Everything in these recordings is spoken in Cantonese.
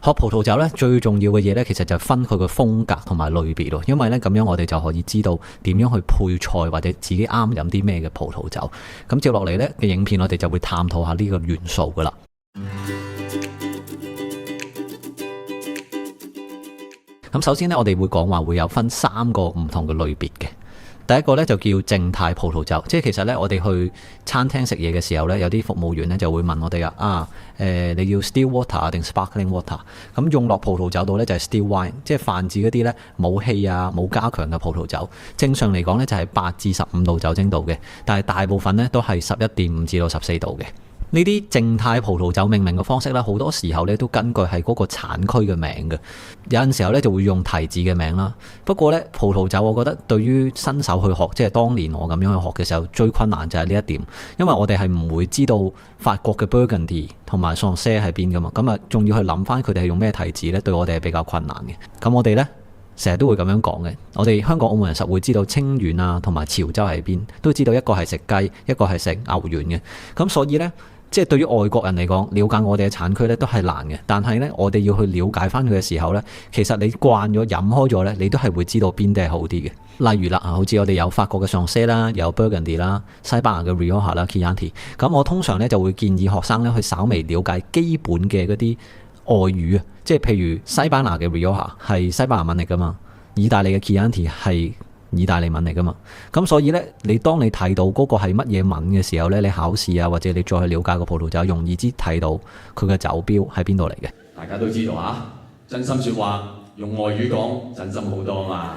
學葡萄酒咧最重要嘅嘢咧，其實就係分佢嘅風格同埋類別咯。因為咧咁樣我哋就可以知道點樣去配菜或者自己啱飲啲咩嘅葡萄酒。咁接落嚟咧嘅影片我哋就會探討下呢個元素噶啦。咁首先咧我哋會講話會有分3個唔同嘅類別嘅。第一個咧就叫靜態葡萄酒，即係其實咧我哋去餐廳食嘢嘅時候咧，有啲服務員咧就會問我哋你要 still water 定 sparkling water？ 咁用落葡萄酒度咧就係 still wine， 即係泛指嗰啲咧冇氣啊冇加強嘅葡萄酒。正常嚟講咧就係8至15度酒精度嘅，但係大部分咧都係11.5至到14度嘅。呢啲靜態葡萄酒命名嘅方式咧，好多時候咧都根據係嗰個產區嘅名嘅。有陣時候咧就會用提子嘅名啦。不過咧葡萄酒，我覺得對於新手去學，即係當年我咁樣去學嘅時候，最困難就係呢一點，因為我哋係唔會知道法國嘅 Burgundy 同埋 Sancerre 喺邊噶嘛。咁啊，仲要去諗翻佢哋係用咩提子咧，對我哋係比較困難嘅。咁我哋咧成日都會咁樣講嘅。我哋香港澳門人實會知道清遠啊同埋潮州喺邊，都知道一個係食雞，一個係食牛丸嘅。咁所以咧，即係對於外國人嚟講，了解我哋嘅產區咧都係難嘅。但係咧，我哋要去了解翻佢嘅時候咧，其實你慣咗飲開咗咧，你都係會知道邊啲係好啲嘅。例如啦，好似我哋有法國嘅 Sancerre 啦，有 Burgundy 啦，西班牙嘅 Rioja 啦 Chianti。咁我通常咧就會建議學生咧去稍微了解基本嘅嗰啲外語啊，即係譬如西班牙嘅 Rioja 係西班牙文嚟噶嘛，意大利嘅 Chianti 係意大利文嚟噶嘛。咁所以咧，當你睇到嗰個係乜嘢文嘅時候咧，你考試啊或者你再去了解個葡萄酒，容易啲睇到佢嘅酒標喺邊度嚟嘅。大家都知道啊，真心說話用外語講真心好多嘛。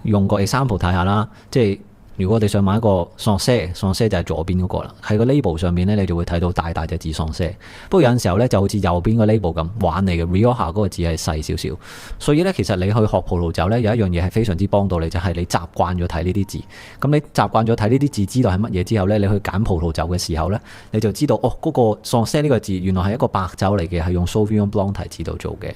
用個 example 睇下啦，即係如果我哋想買一個 Sancerre 就係左邊嗰個啦，喺個 label 上面咧，你就會睇到大大隻字 Sancerre。不過有陣時候咧，就好似右邊個 label 咁玩你嘅 Rioja 嗰個字係細少少，所以咧其實你去學葡萄酒咧，有一樣嘢係非常之幫到你，就係你習慣咗睇呢啲字。咁你習慣咗睇呢啲字，知道係乜嘢之後咧，你去揀葡萄酒嘅時候咧，你就知道嗰個 Sancerre 呢個字原來係一個白酒嚟嘅，係用 Sauvignon Blanc 提子度做嘅。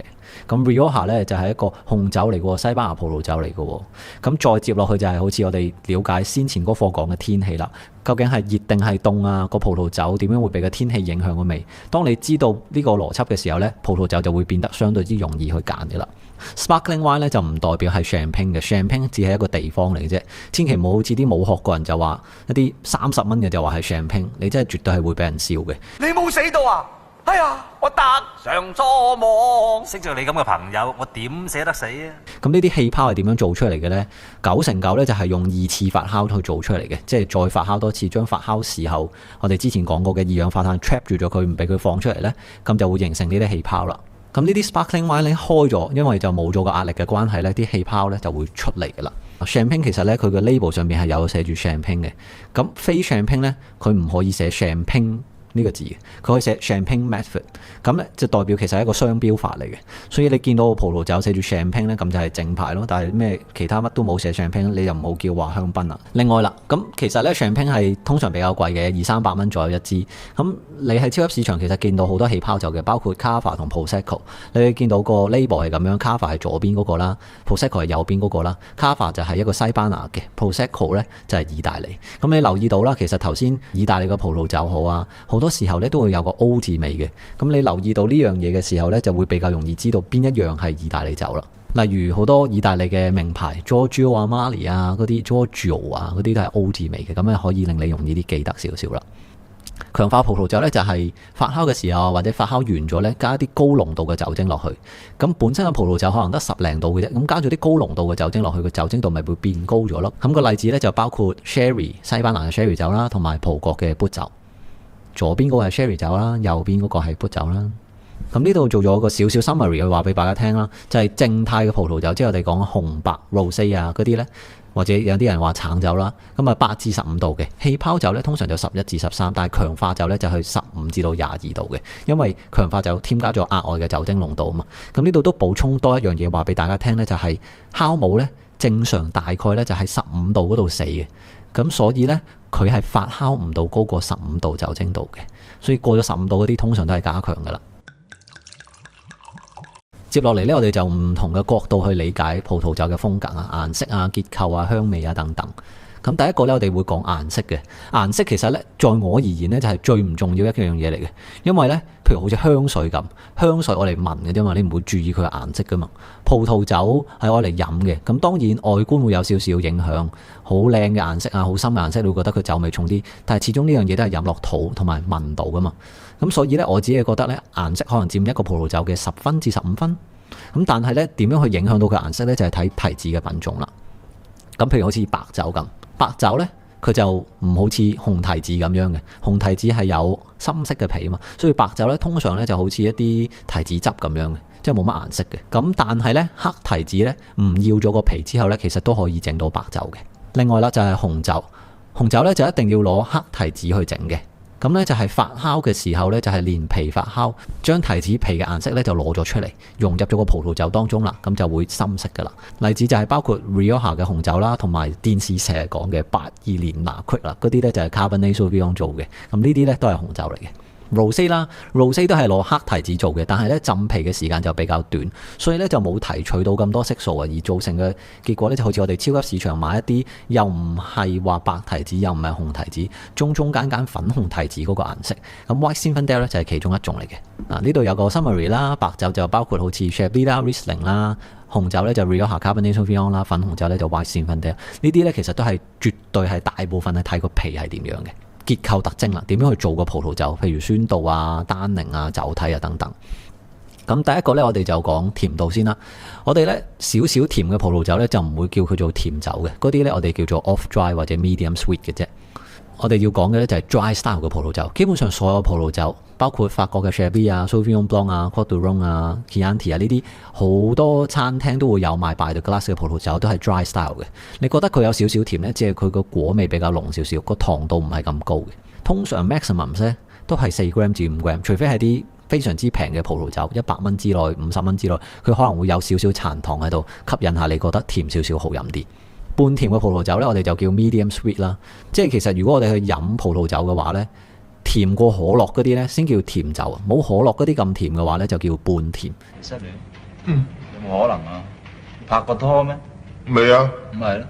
咁 Rioja 咧就係一個紅酒嚟嘅，西班牙葡萄酒嚟嘅。咁再接落去就係好似我哋了解先前嗰課講嘅天氣啦，究竟係熱定係凍啊？個葡萄酒點樣會俾個天氣影響個味？當你知道呢個邏輯嘅時候咧，葡萄酒就會變得相對之容易去揀嘅啦。Sparkling wine 咧就唔代表係 champagne 嘅，champagne 只係一個地方嚟嘅啫。千祈唔好好似啲冇學過人就話一啲30蚊嘅就話係 champagne，你真係絕對係會俾人笑嘅。你冇死到啊！哎呀，我得償所望，識咗你咁嘅朋友，我點捨得死啊？咁呢啲氣泡係點樣做出嚟嘅呢？9成9咧就係用2次發酵去做出嚟嘅，即係再發酵多次，將發酵時候我哋之前講過嘅二氧化碳 trap 住咗佢，唔俾佢放出嚟呢，咁就會形成呢啲氣泡啦。咁呢啲 sparkling wine 咧開咗，因為就冇咗個壓力嘅關係呢，啲氣泡呢就會出嚟噶啦。Champagne 其實呢，佢嘅 label 上面係有寫住 champagne 嘅，咁非 champagne 呢，佢唔可以寫 champagne呢個字嘅，佢可以寫 champagne method， 咁咧就代表其實係一個商標法嚟嘅。所以你見到葡萄酒寫住 champagne 咧，咁就係正牌咯。但係咩其他乜都冇寫 champagne， 你就唔好叫話香檳啦。另外啦，咁其實咧 champagne 係通常比較貴嘅，200-300蚊左右一支。咁你喺超級市場其實見到好多氣泡酒嘅，包括 Cava 同 Prosecco。你會見到個 label 係咁樣 ，Cava 係左邊嗰個啦 ，Prosecco 係右邊嗰個啦。Cava 就係一個西班牙嘅 ，Prosecco 咧就係意大利。咁你留意到啦，其實頭先意大利嘅葡萄酒好啊，好多時候咧都會有個 O 字尾嘅，咁你留意到呢樣嘢嘅時候咧，就會比較容易知道邊一樣係意大利酒啦。例如好多意大利嘅名牌 Giorgio Armani 啊，嗰啲 Giorgio 啊，嗰啲都係 O 字尾嘅，咁咧可以令你容易啲記得少少啦。強化葡萄酒咧就係發酵嘅時候或者發酵完咗咧，加一啲高濃度嘅酒精落去。咁本身嘅葡萄酒可能得10零度嘅啫，咁加咗啲高濃度嘅酒精落去，個酒精度咪會變高咗咯。咁個例子咧就包括 Sherry 西班牙嘅 Sherry 酒啦，同埋葡國嘅砵酒。左邊嗰個係 Sherry 酒啦，右邊嗰個係砵酒啦。咁呢度做咗個少少 summary 去話俾大家聽啦，就係靜態嘅葡萄酒，即係我哋講紅白 rosé 啊嗰啲咧，或者有啲人話橙酒啦，咁啊8至15度嘅氣泡酒咧，通常就11至13，但係強化酒咧就去15至到22度嘅，因為強化酒添加咗額外嘅酒精濃度啊嘛。咁呢度都補充多一樣嘢話俾大家聽咧，就係酵母咧正常大概咧就喺15度嗰度死嘅，咁所以咧佢係發酵唔到高過15度酒精度嘅，所以過咗15度嗰啲通常都係加強噶啦。接落嚟咧，我哋就唔同嘅角度去理解葡萄酒嘅風格啊、顏色啊、結構啊、香味啊等等。咁第一個咧，我哋會講顏色嘅。顏色其實咧，在我而言咧，就係最唔重要一樣嘢嚟嘅。因為咧，譬如好似香水咁，香水我嚟聞嘅啫嘛，你唔會注意佢嘅顏色噶嘛。葡萄酒係我嚟飲嘅，咁當然外觀會有少少影響。好靚嘅顏色啊，好深嘅顏色，你會覺得佢酒味重啲。但係始終呢樣嘢都係飲落肚同埋聞到噶嘛。咁所以咧，我自己覺得咧，顏色可能佔一個葡萄酒嘅10分至15分。咁但係咧，點樣去影響到佢顏色咧，就係睇提子嘅品種啦。咁譬如好似白酒咁，白酒咧佢就唔好似紅提子咁樣嘅，紅提子係有深色嘅皮啊嘛，所以白酒咧通常咧就好似一啲提子汁咁樣嘅，即係冇乜顏色嘅。咁但係咧黑提子咧唔要咗個皮之後咧，其實都可以整到白酒嘅。另外啦就係紅酒，紅酒咧就一定要攞黑提子去整嘅。咁咧就係發酵嘅時候咧，就係連皮發酵，將提子皮嘅顏色咧就攞咗出嚟，融入咗個葡萄酒當中啦，咁就會深色噶啦。例子就係包括 Rioja 嘅紅酒啦，同埋電視成日講嘅82年拿曲啦，嗰啲咧就係 Cabernet Sauvignon 做嘅，咁呢啲咧都係紅酒嚟嘅。Rosé 啦 ，Rosé 都係攞黑提子做嘅，但係咧浸皮嘅時間就比較短，所以咧就冇提取到咁多色素啊，而造成嘅結果咧就好似我哋超級市場買一啲又唔係話白提子，又唔係紅提子，中間粉紅提子嗰個顏色。咁 White Zinfandel 咧就係其中一種嚟嘅。呢度有個 summary 啦，白酒就包括好似 Chablis 啦、Riesling 啦，紅酒咧就 Rioja Cabernet Sauvignon 啦，粉紅酒咧就 White Zinfandel。呢啲咧其實都係絕對係大部分係睇個皮係點樣嘅。結構特徵啦，點樣去做個葡萄酒，譬如酸度啊、單寧啊、酒體啊等等。咁第一個咧，我哋就講甜度先啦。我哋咧少少甜嘅葡萄酒咧，就唔會叫佢做甜酒嘅，嗰啲咧我哋叫做 off dry 或者 medium sweet 嘅啫。我哋要講嘅咧就係 dry style 嘅葡萄酒，基本上所有葡萄酒，包括法國嘅 Chablis 啊、Sauvignon Blanc 啊、Côtes du Rhône 啊、Chianti 啊呢啲，好多餐廳都會有賣 by the glass 嘅葡萄酒，都係 dry style 嘅。你覺得佢有少少甜咧，即係佢個果味比較濃少少，個糖度唔係咁高嘅。通常 maximum 咧都係4 gram 至5 gram，除非係啲非常之平嘅葡萄酒，100蚊之內、50蚊之內，佢可能會有少少殘糖喺度，吸引下你覺得甜少少好飲啲。半甜嘅葡萄酒咧，我哋就叫 medium sweet 啦。即係其實如果我哋去飲葡萄酒嘅話咧，甜過可樂嗰啲咧先叫甜酒，冇可樂嗰啲咁甜嘅話咧就叫半甜。失戀？有冇可能啊？拍過拖咩？未啊？咁咪咯。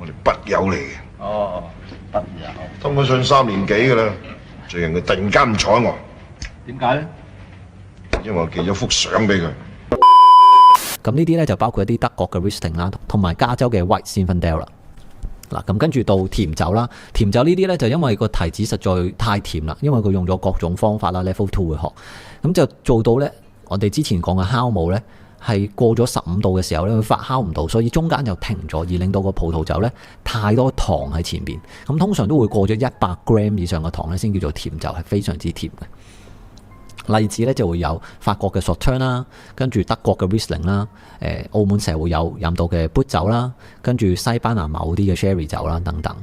我哋筆友嚟嘅。哦，筆友。通咗信3年幾㗎啦，最近佢突然間唔睬我。點解咧？因為我寄咗幅相俾佢。咁呢啲咧就包括一啲德國嘅 Riesling 啦，同埋加州嘅 White Zinfandel 啦。嗱，咁跟住到甜酒啦，甜酒呢啲咧就因為個提子實在太甜啦，因為佢用咗各種方法啦 ，Level 2會學，咁就做到咧，我哋之前講嘅酵母咧係過咗15度嘅時候咧，佢發酵唔到，所以中間就停咗，而令到個葡萄酒咧太多糖喺前邊，咁通常都會過咗100 gram 以上嘅糖咧先叫做甜酒，係非常之甜嘅。例子咧就會有法國嘅 Sauternes 啦，跟住德國嘅 Riesling 啦，澳門成日會有飲到嘅砵酒啦，跟住西班牙某啲嘅 Sherry 酒啦等等。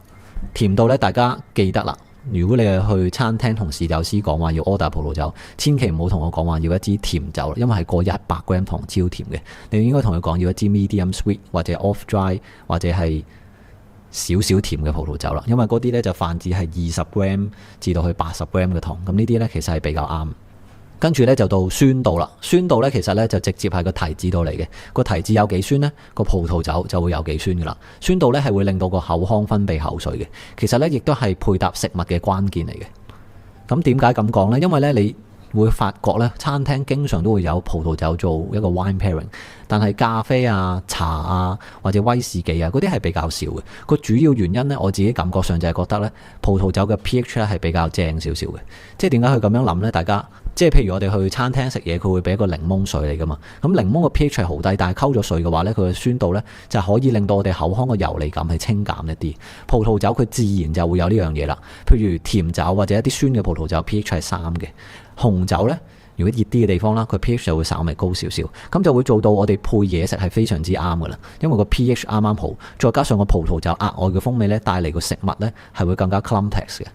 甜度咧大家記得啦，如果你係去餐廳同侍酒師講話要 order 葡萄酒，千祈唔好同我講話要一支甜酒，因為係過100 gram 糖超甜嘅。你應該同佢講要一支 medium sweet 或者 off dry 或者係少少甜嘅葡萄酒啦，因為嗰啲咧就泛指係20 gram 至到去80 gram 嘅糖，咁呢啲咧其實係比較啱。跟住咧就到酸度啦，酸度咧其實咧就直接係個提子度嚟嘅，個提子有幾酸咧，個葡萄酒就會有幾酸噶啦。酸度咧係會令到個口腔分泌口水嘅，其實咧亦都係配搭食物嘅關鍵嚟嘅。咁點解咁講咧？因為咧你會發覺咧，餐廳經常都會有葡萄酒做一個 wine pairing， 但係咖啡啊、茶啊或者威士忌啊嗰啲係比較少嘅。個主要原因咧，我自己感覺上就係覺得咧，葡萄酒嘅 pH 咧係比較正少少嘅。即係點解佢咁樣諗咧？大家即係譬如我哋去餐廳食嘢，佢會俾一個檸檬水嚟噶嘛。咁檸檬個 pH 係好低，但係溝咗水嘅話咧，佢嘅酸度咧就可以令到我哋口腔嘅油膩感係清減一啲。葡萄酒佢自然就會有呢樣嘢啦。譬如甜酒或者一啲酸嘅葡萄酒 pH 係3嘅。紅酒咧，如果熱啲嘅地方啦，佢 pH 就會稍微高少少，咁就會做到我哋配嘢食係非常之啱噶啦。因為個 pH 啱啱好，再加上個葡萄酒額外嘅風味咧，帶嚟個食物咧係會更加 complex 嘅。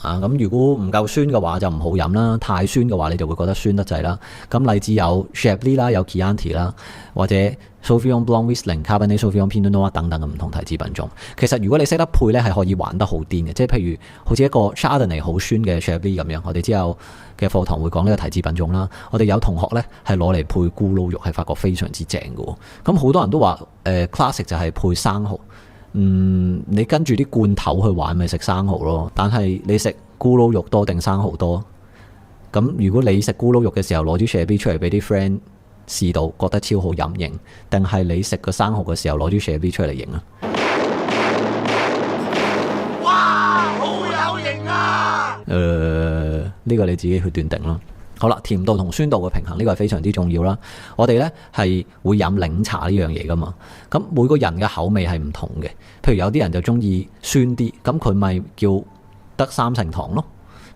咁如果唔夠酸嘅話就唔好飲啦，太酸嘅話你就會覺得酸得滯啦。咁例子有 Chablis 啦，有 Chianti 啦，或者 Sauvignon Blanc、Riesling、Cabernet Sauvignon、Pinot Noir 等等嘅唔同提子品種。其實如果你識得配咧，係可以玩得好癲嘅。即係譬如好似一個 Chardonnay 好酸嘅 Chablis 咁樣，我哋之後嘅課堂會講呢個提子品種啦。我哋有同學咧係攞嚟配咕嚕肉，係發覺非常之正嘅。咁好多人都話classic 就係配生蠔。你跟住啲罐頭去玩咪食生蠔咯，但係你食咕嚕肉多定生蠔多？咁如果你食咕嚕肉嘅時候攞啲蛇 B 出嚟俾啲 friend 試到，覺得超好飲型，定係你食個生蠔嘅時候攞啲蛇 B 出嚟型啊？哇，好有型啊！呢個你自己去斷定咯。好啦，甜度同酸度嘅平衡呢個係非常之重要啦。我哋呢係會飲檸茶呢樣嘢噶嘛，咁每個人嘅口味係唔同嘅。譬如有啲人就中意酸啲，咁佢咪叫得3成糖咯，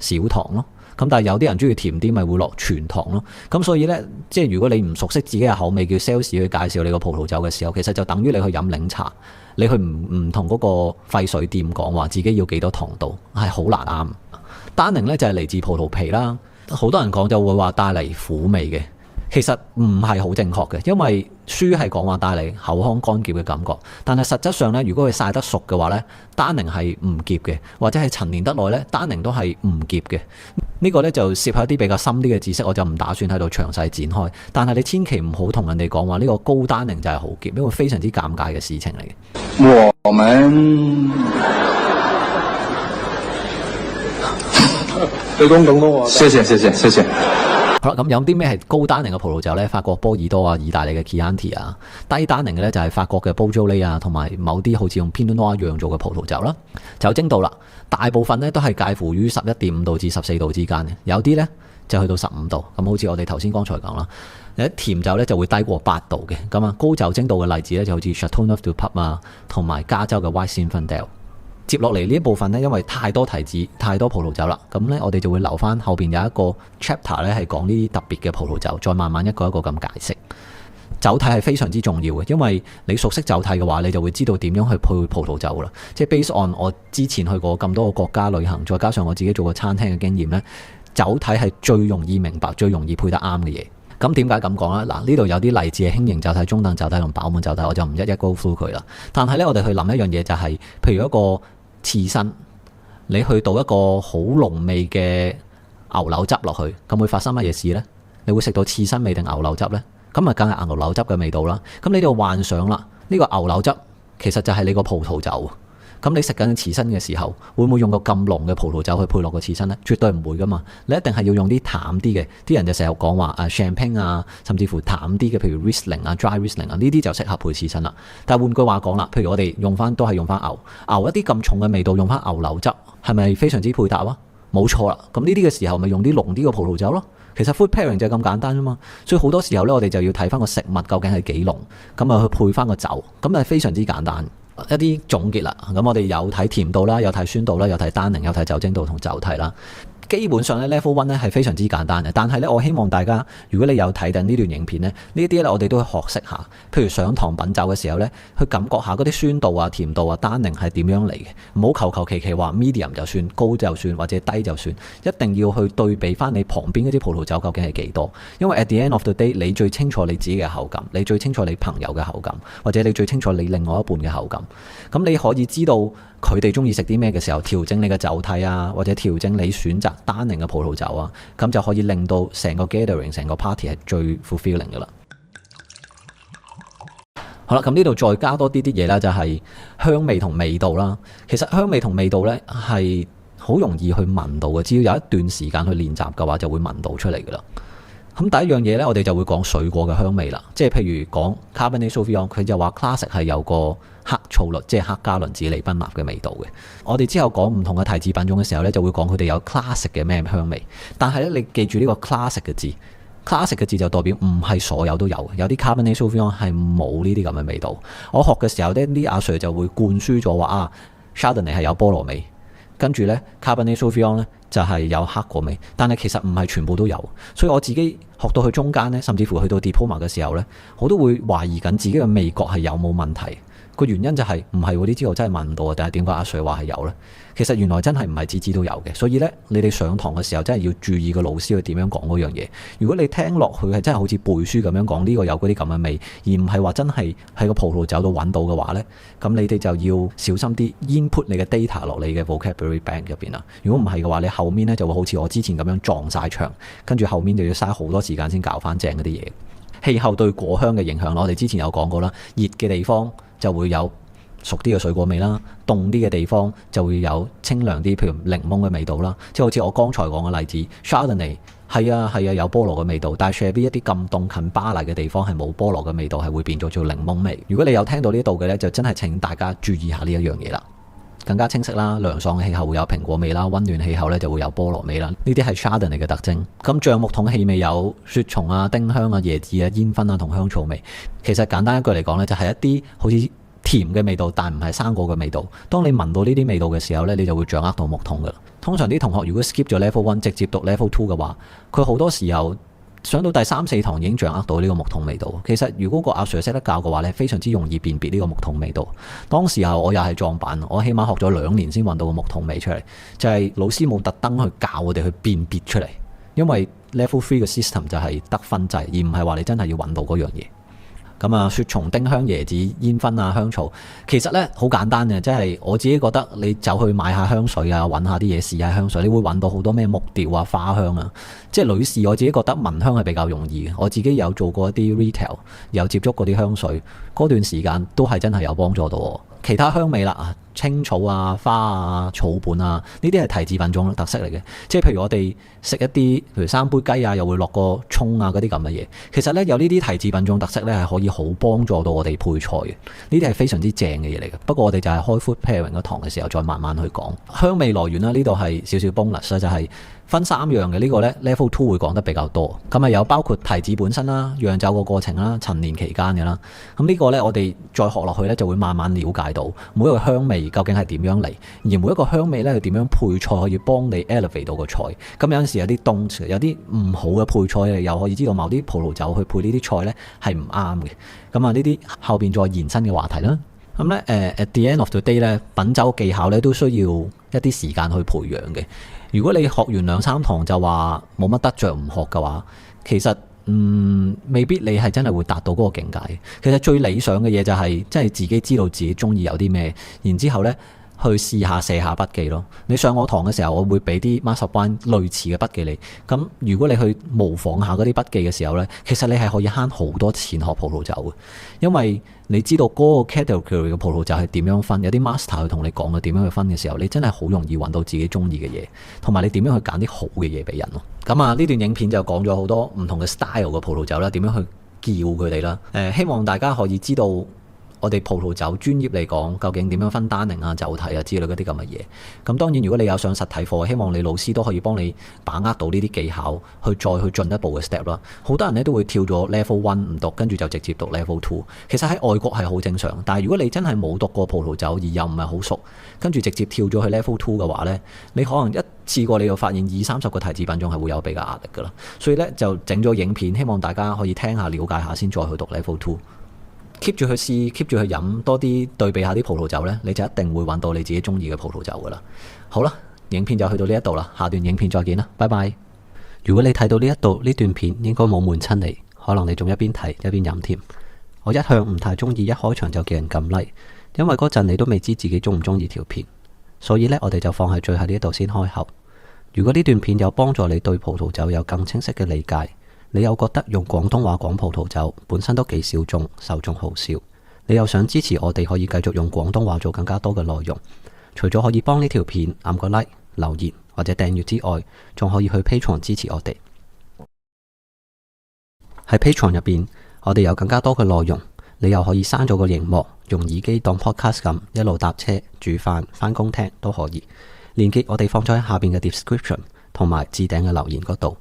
少糖咯。咁但係有啲人中意甜啲，咪會落全糖咯。咁所以呢，即係如果你唔熟悉自己嘅口味，叫 sales 去介紹你個葡萄酒嘅時候，其實就等於你去飲檸茶，你去唔同嗰個廢水店講話自己要幾多糖度，係好難啱。單寧呢就係嚟自葡萄皮啦，好多人講就會話帶嚟苦味嘅，其實唔係好正確嘅，因為書係講話帶嚟口腔乾澀嘅感覺，但係實質上呢，如果佢曬得熟嘅話呢，單寧係唔澀嘅，或者係陳年得耐呢，單寧都係唔澀嘅。呢個呢就涉及一啲比較深啲嘅知識，我就唔打算喺度詳細展開。但係你千祈唔好同人哋講話呢個高單寧就係好澀，因為非常之尷尬嘅事情嚟嘅。我們對公眾都話，謝謝。好啦，咁有啲咩係高單寧嘅葡萄酒呢？法國波爾多啊，意大利嘅 Chianti 啊，低單寧嘅呢就係法國嘅 Beaujolais啊，同埋某啲好似用 Pinot Noir 釀造嘅葡萄酒啦。酒精度啦，大部分呢都係介乎於11.5度至14度之間嘅，有啲呢就去到15度。咁好似我哋頭先剛才講啦，有甜酒呢就會低過8度嘅。咁啊，高酒精度嘅例子呢就好似 Châteauneuf-du-Pape 啊，同埋加州嘅 White Zinfandel。接落嚟呢一部分呢，因為太多提子、太多葡萄酒啦，咁呢，我哋就會留翻後邊有一個 chapter 呢係講呢啲特別嘅葡萄酒，再慢慢一個一個咁解釋。酒體係非常之重要嘅，因為你熟悉酒體嘅話，你就會知道點樣去配葡萄酒啦。即係 based on 我之前去過咁多個國家旅行，再加上我自己做過餐廳嘅經驗呢，酒體係最容易明白、最容易配得啱嘅嘢。咁點解咁講呢？嗱，呢度有啲例子係輕型酒體、中等酒體同飽滿酒體，我就唔一一 go through佢啦。但係呢，我哋去諗一樣嘢就係，譬如一個刺身，你去倒一個好濃味嘅牛柳汁落去，咁會發生乜嘢事呢？你會食到刺身味定牛柳汁呢？咁啊，梗係牛柳汁嘅味道啦。咁你就幻想啦，呢個牛柳汁其實就係你個葡萄酒。咁你食緊刺身嘅時候，會唔會用個咁濃嘅葡萄酒去配落個刺身呢？絕對唔會噶嘛。你一定係要用啲淡啲嘅。啲人就成日講話champagne 啊，甚至乎淡啲嘅，譬如 Riesling 啊、dry Riesling 啊，呢啲就適合配刺身啦。但係換句話講啦，譬如我哋都係用翻牛一啲咁重嘅味道，用翻牛柳汁，係咪非常之配搭啊？冇錯啦。咁呢啲嘅時候，咪用啲濃啲嘅葡萄酒咯。其實 food pairing 就係咁簡單啫嘛。所以好多時候呢，我哋就要睇翻個食物究竟係幾濃，咁啊去配翻個酒，咁係非常之簡單。一啲總結啦，咁我哋有睇甜度啦，有睇酸度啦，有睇單寧，有睇酒精度同酒體啦。基本上咧 level 1咧係非常之簡單嘅，但係咧我希望大家，如果你有睇緊呢段影片咧，呢啲咧我哋都去學識下。譬如上堂品酒嘅時候咧，去感覺下嗰啲酸度啊、甜度啊、單寧係點樣嚟嘅，唔好求其話 medium 就算，高就算或者低就算，一定要去對比翻你旁邊嗰啲葡萄酒究竟係幾多。因為 at the end of the day， 你最清楚你自己嘅口感，你最清楚你朋友嘅口感，或者你最清楚你另外一半嘅口感。咁你可以知道佢哋中意食啲咩嘅時候，調整你嘅酒體啊，或者調整你選擇單寧嘅葡萄酒啊，咁就可以令到成個 gathering、成個 party 係最 fulfilling 噶啦。好啦，咁呢度再加多啲嘢啦，就係香味同味道啦。其實香味同味道呢係好容易去聞到嘅，只要有一段時間去練習嘅話，就會聞到出嚟噶啦。咁第一樣嘢呢，我哋就會講水果嘅香味啦。即係譬如講 Cabernet Sauvignon， 佢就話 classic 係有個黑醋栗，即係黑加侖子利賓納嘅味道嘅。我哋之後講唔同嘅提子品種嘅時候呢，就會講佢哋有 classic 嘅咩香味。但係呢，你記住呢個 classic 嘅字，classic 嘅字就代表唔係所有都有，有啲 Cabernet Sauvignon 係冇呢啲咁嘅味道。我學嘅時候呢，啲阿 Sir 就會灌輸咗話Chardonnay 係有菠蘿味，跟住呢 Cabernet Sauvignon 呢就係有黑果味，但係其實唔係全部都有。所以我自己學到去中間呢，甚至乎去到 Diploma 嘅時候呢，我都會懷疑緊自己嘅味覺係有冇問題。個原因就係唔係喎，呢支我真係聞唔到啊！但係點解阿 Sir 話係有呢？其實原來真係唔係支支都有嘅，所以呢，你哋上堂嘅時候真係要注意個老師去點樣講嗰樣嘢。如果你聽落去係真係好似背書咁樣講呢個有嗰啲咁嘅味，而唔係話真係喺個葡萄酒度揾到嘅話呢，咁你哋就要小心啲 input 你嘅 data 落你嘅 vocabulary bank 入邊啦。如果唔係嘅話，你後面呢就會好似我之前咁樣撞晒牆，跟住後面就要嘥好多時間先搞翻正嗰啲嘢。氣候對果香嘅影響，我哋之前有講過啦，熱嘅地方就會有熟啲嘅水果味啦，凍啲嘅地方就會有清涼啲，譬如檸檬嘅味道啦。即係好似我剛才講嘅例子 Chardonnay 係啊有菠蘿嘅味道，但係 Chablis 一啲咁凍近巴黎嘅地方係冇菠蘿嘅味道，係會變咗做檸檬味。如果你有聽到呢度嘅呢，就真係請大家注意下呢一樣嘢啦。更加清晰啦，涼爽嘅氣候會有蘋果味啦，溫暖氣候咧就會有菠蘿味啦。呢啲係 Chardonnay 嘅特徵。咁橡木桶氣味有雪松啊、丁香啊、椰子啊、煙燻啊同香草味。其實簡單一句嚟講咧，就係一啲好似甜嘅味道，但唔係生果嘅味道。當你聞到呢啲味道嘅時候咧，你就會掌握到木桶噶啦。通常啲同學如果 skip 咗 level 1直接讀 level 2嘅話，佢好多時候上到第3、4堂已經掌握到呢個木桶味道。其實如果個阿 Sir 識得教嘅話咧，非常之容易辨別呢個木桶味道。當時候我又係撞板，我起碼學咗2年先揾到個木桶味出嚟，就係老師冇特登去教我哋去辨別出嚟，因為 level 3嘅 system 就係得分制，而唔係話你真係要揾到嗰樣嘢。咁啊，雪松、丁香、椰子、煙燻啊、香草，其實咧好簡單嘅，即係我自己覺得你走去買下香水啊，揾下啲嘢試下香水，你會揾到好多咩木調啊、花香啊。即係女士，我自己覺得聞香係比較容易嘅。我自己有做過一啲 retail，有接觸過啲香水，嗰段時間都係真係有幫助到我。其他香味啦，青草啊、花啊、草本啊，呢啲係提子品種特色嚟嘅。即係譬如我哋食一啲，譬如三杯雞啊，又會落個蔥啊嗰啲咁嘅嘢。其實咧有呢啲提子品種特色咧，係可以好幫助到我哋配菜嘅。呢啲係非常之正嘅嘢嚟嘅。不過我哋就係開 food pairing 嗰堂嘅時候再慢慢去講香味來源啦。呢度係少少 bonus 啦，就係分3樣嘅。呢個咧 level 2會講得比較多。咁啊有包括提子本身啦、釀酒個過程啦、陳年期間嘅啦。咁呢個咧我哋再學落去咧就會慢慢了解到每一個香味究竟係點樣嚟，而每一個香味咧係點樣配菜可以幫你 elevate 到個菜。咁有陣時有啲凍，有啲唔好嘅配菜，又可以知道某啲葡萄酒去配呢啲菜咧係唔啱嘅。咁啊呢啲後邊再延伸嘅話題啦。咁咧at the end of the day 咧，品酒技巧咧都需要一啲時間去培養嘅。如果你學完2、3堂就話冇乜得着唔學嘅話，其實未必你係真係會達到嗰個境界。其實最理想嘅嘢就係即係自己知道自己中意有啲咩，然之後呢去試下寫下筆記咯。你上我堂嘅時候，我會俾啲 master plan 類似嘅筆記你。咁如果你去模仿下嗰啲筆記嘅時候呢，其實你係可以慳好多錢學葡萄酒嘅，因為你知道嗰個 category 嘅葡萄酒係點樣分，有啲 master 去同你講嘅點樣去分嘅時候，你真係好容易揾到自己中意嘅嘢，同埋你點樣去揀啲好嘅嘢俾人咯。咁啊，呢段影片就講咗好多唔同嘅 style 嘅葡萄酒啦，點樣去叫佢哋啦。希望大家可以知道我哋葡萄酒專業嚟講，究竟點樣分單寧啊、酒體啊之類嗰啲咁嘅嘢。咁當然，如果你有上實體課，希望你老師都可以幫你把握到呢啲技巧，去再去進一步嘅 step 啦。好多人咧都會跳咗 level 1唔讀，跟住就直接讀 level 2。其實喺外國係好正常，但係如果你真係冇讀過葡萄酒，而又唔係好熟，跟住直接跳咗去 level 2嘅話呢，你可能一次過你就發現20-30個提子品種係會有比較壓力噶啦。所以呢，就整咗影片，希望大家可以聽下、了解下先再去讀 level 2。keep 住去試 keep 住去飲多啲，對比下啲葡萄酒呢，你就一定會揾到你自己中意嘅葡萄酒噶啦。好啦，影片就去到呢一度啦，下段影片再見啦，拜拜。如果你睇到呢一度呢段片，應該冇悶親你，可能你仲一邊睇一邊飲添。我一向唔太中意一開場就叫人撳 like，因為嗰陣你都未知自己中唔中意條片，所以呢，我哋就放喺最後呢一度先開口。如果呢段片有幫助你對葡萄酒有更清晰嘅理解，你又覺得用廣東話講葡萄酒本身都幾小眾，受眾好少，你又想支持我哋可以繼續用廣東話做更加多嘅內容，除咗可以幫呢條片按個 like、留言或者訂閱之外，仲可以去 Patreon 支持我哋。喺 Patreon 入邊，我哋有更加多嘅內容，你又可以閂咗個螢幕，用耳機當 podcast 咁一路搭車、煮飯、返工聽都可以。連結我哋放咗喺下邊嘅 description 同埋置頂嘅留言嗰度。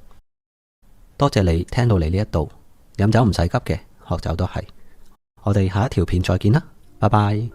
多謝你聽到嚟呢一度，飲酒唔使急嘅，學酒都係。我哋下一條片再見啦，拜拜。